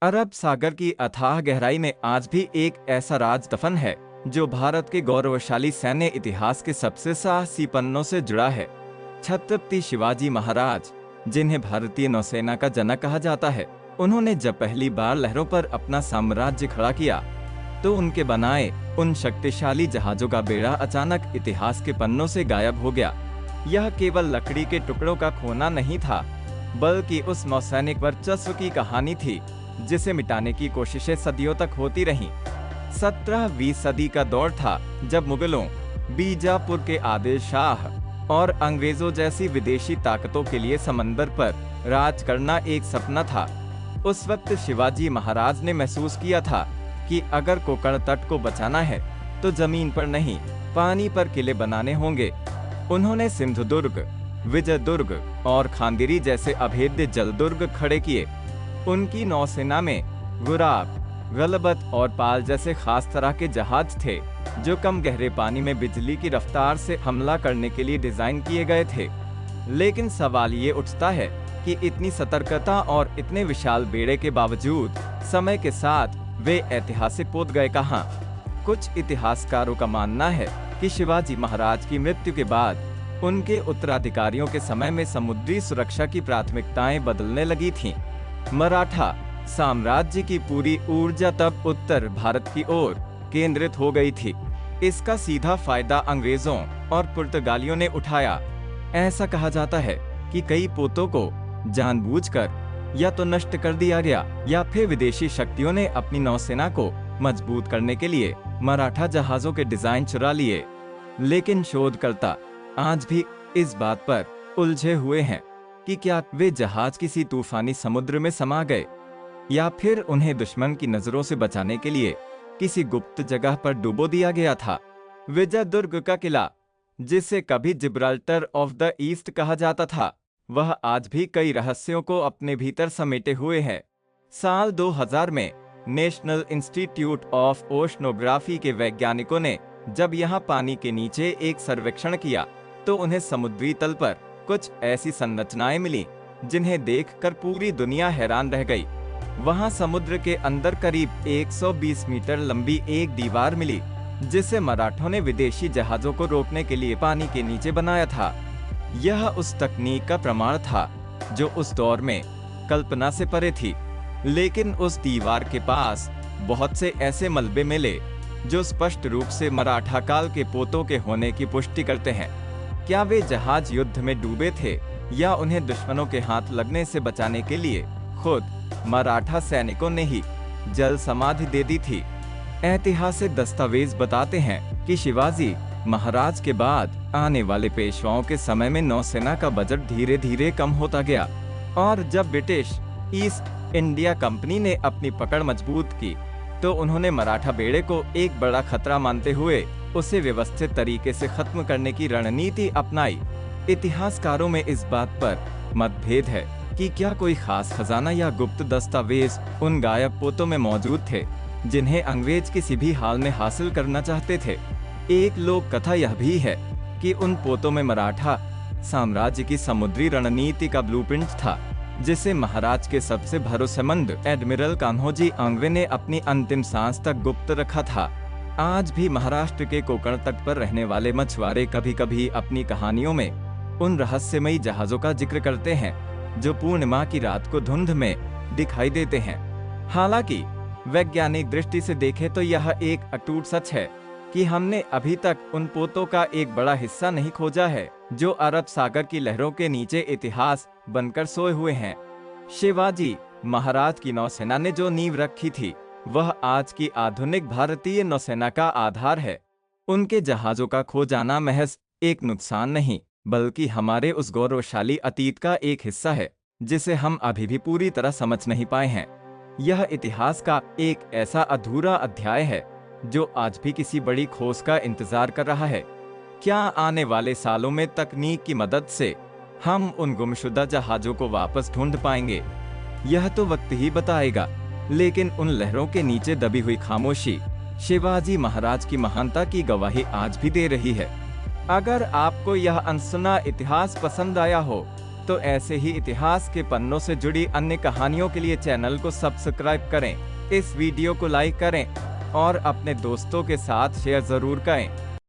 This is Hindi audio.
अरब सागर की अथाह गहराई में आज भी एक ऐसा राज दफन है जो भारत के गौरवशाली सैन्य इतिहास के सबसे साहसी पन्नों से जुड़ा है। छत्रपति शिवाजी महाराज, जिन्हें भारतीय नौसेना का जनक कहा जाता है, उन्होंने जब पहली बार लहरों पर अपना साम्राज्य खड़ा किया तो उनके बनाए उन शक्तिशाली जहाजों का बेड़ा अचानक इतिहास के पन्नों से गायब हो गया। यह केवल लकड़ी के टुकड़ों का खोना नहीं था, बल्कि उस नौसैनिक वर्चस्व की कहानी थी जिसे मिटाने की कोशिशें सदियों तक होती रहीं। 17वीं सदी का दौर था जब मुगलों, बीजापुर के आदिल शाह और अंग्रेजों जैसी विदेशी ताकतों के लिए समंदर पर राज करना एक सपना था। उस वक्त शिवाजी महाराज ने महसूस किया था कि अगर कोंकण तट को बचाना है तो जमीन पर नहीं, पानी पर किले बनाने होंगे। उन्होंने सिंधुदुर्ग, विजयदुर्ग और खांदेरी जैसे अभेद्य जलदुर्ग खड़े किए। उनकी नौसेना में गुराब, गलबत और पाल जैसे खास तरह के जहाज थे जो कम गहरे पानी में बिजली की रफ्तार से हमला करने के लिए डिजाइन किए गए थे। लेकिन सवाल ये उठता है कि इतनी सतर्कता और इतने विशाल बेड़े के बावजूद समय के साथ वे ऐतिहासिक पोत गए कहाँ? कुछ इतिहासकारों का मानना है कि शिवाजी महाराज की मृत्यु के बाद उनके उत्तराधिकारियों के समय में समुद्री सुरक्षा की प्राथमिकताएं बदलने लगी थीं। मराठा साम्राज्य की पूरी ऊर्जा तब उत्तर भारत की ओर केंद्रित हो गई थी। इसका सीधा फायदा अंग्रेजों और पुर्तगालियों ने उठाया। ऐसा कहा जाता है कि कई पोतों को जानबूझकर या तो नष्ट कर दिया गया या फिर विदेशी शक्तियों ने अपनी नौसेना को मजबूत करने के लिए मराठा जहाजों के डिजाइन चुरा लिए। लेकिन शोधकर्ता आज भी इस बात पर उलझे हुए हैं कि क्या वे जहाज किसी तूफानी समुद्र में समा गए या फिर उन्हें दुश्मन की नजरों से बचाने के लिए किसी गुप्त जगह पर डुबो दिया गया था। विजयदुर्ग का किला, जिसे कभी जिब्राल्टर ऑफ द ईस्ट कहा जाता था, वह आज भी कई रहस्यों को अपने भीतर समेटे हुए है। साल 2000 में नेशनल इंस्टीट्यूट ऑफ ओशनोग्राफी के वैज्ञानिकों ने जब यहाँ पानी के नीचे एक सर्वेक्षण किया तो उन्हें समुद्री तल पर कुछ ऐसी संरचनाएं मिली जिन्हें देखकर पूरी दुनिया हैरान रह गई। वहां समुद्र के अंदर करीब 120 मीटर लंबी एक दीवार मिली जिसे मराठों ने विदेशी जहाजों को रोकने के लिए पानी के नीचे बनाया था। यह उस तकनीक का प्रमाण था जो उस दौर में कल्पना से परे थी। लेकिन उस दीवार के पास बहुत से ऐसे मलबे मिले जो स्पष्ट रूप से मराठा काल के पोतों के होने की पुष्टि करते हैं। क्या वे जहाज युद्ध में डूबे थे या उन्हें दुश्मनों के हाथ लगने से बचाने के लिए खुद मराठा सैनिकों ने ही जल समाधि दे दी थी? ऐतिहासिक दस्तावेज बताते हैं कि शिवाजी महाराज के बाद आने वाले पेशवाओं के समय में नौसेना का बजट धीरे धीरे कम होता गया और जब ब्रिटिश ईस्ट इंडिया कंपनी ने अपनी पकड़ मजबूत की तो उन्होंने मराठा बेड़े को एक बड़ा खतरा मानते हुए उसे व्यवस्थित तरीके से खत्म करने की रणनीति अपनाई। इतिहासकारों में इस बात पर मतभेद है कि क्या कोई खास खजाना या गुप्त दस्तावेज उन गायब पोतों में मौजूद थे जिन्हें अंग्रेज किसी भी हाल में हासिल करना चाहते थे। एक लोक कथा यह भी है कि उन पोतों में मराठा साम्राज्य की समुद्री रणनीति का ब्लूप्रिंट था जिसे महाराज के सबसे भरोसेमंद एडमिरल कान्होजी आंग्रे ने अपनी अंतिम सांस तक गुप्त रखा था। आज भी महाराष्ट्र के कोंकण तट पर रहने वाले मछुआरे कभी कभी अपनी कहानियों में उन रहस्यमयी जहाजों का जिक्र करते हैं जो पूर्णिमा की रात को धुंध में दिखाई देते हैं। हालांकि वैज्ञानिक दृष्टि से देखें तो यह एक अटूट सच है कि हमने अभी तक उन पोतों का एक बड़ा हिस्सा नहीं खोजा है जो अरब सागर की लहरों के नीचे इतिहास बनकर सोए हुए हैं। शिवाजी महाराज की नौसेना ने जो नींव रखी थी वह आज की आधुनिक भारतीय नौसेना का आधार है। उनके जहाजों का खो जाना महज एक नुकसान नहीं बल्कि हमारे उस गौरवशाली अतीत का एक हिस्सा है जिसे हम अभी भी पूरी तरह समझ नहीं पाए हैं। यह इतिहास का एक ऐसा अधूरा अध्याय है जो आज भी किसी बड़ी खोज का इंतजार कर रहा है। क्या आने वाले सालों में तकनीक की मदद से हम उन गुमशुदा जहाजों को वापस ढूंढ पाएंगे? यह तो वक्त ही बताएगा। लेकिन उन लहरों के नीचे दबी हुई खामोशी शिवाजी महाराज की महानता की गवाही आज भी दे रही है। अगर आपको यह अनसुना इतिहास पसंद आया हो तो ऐसे ही इतिहास के पन्नों से जुड़ी अन्य कहानियों के लिए चैनल को सब्सक्राइब करें। इस वीडियो को लाइक करें और अपने दोस्तों के साथ शेयर जरूर करें।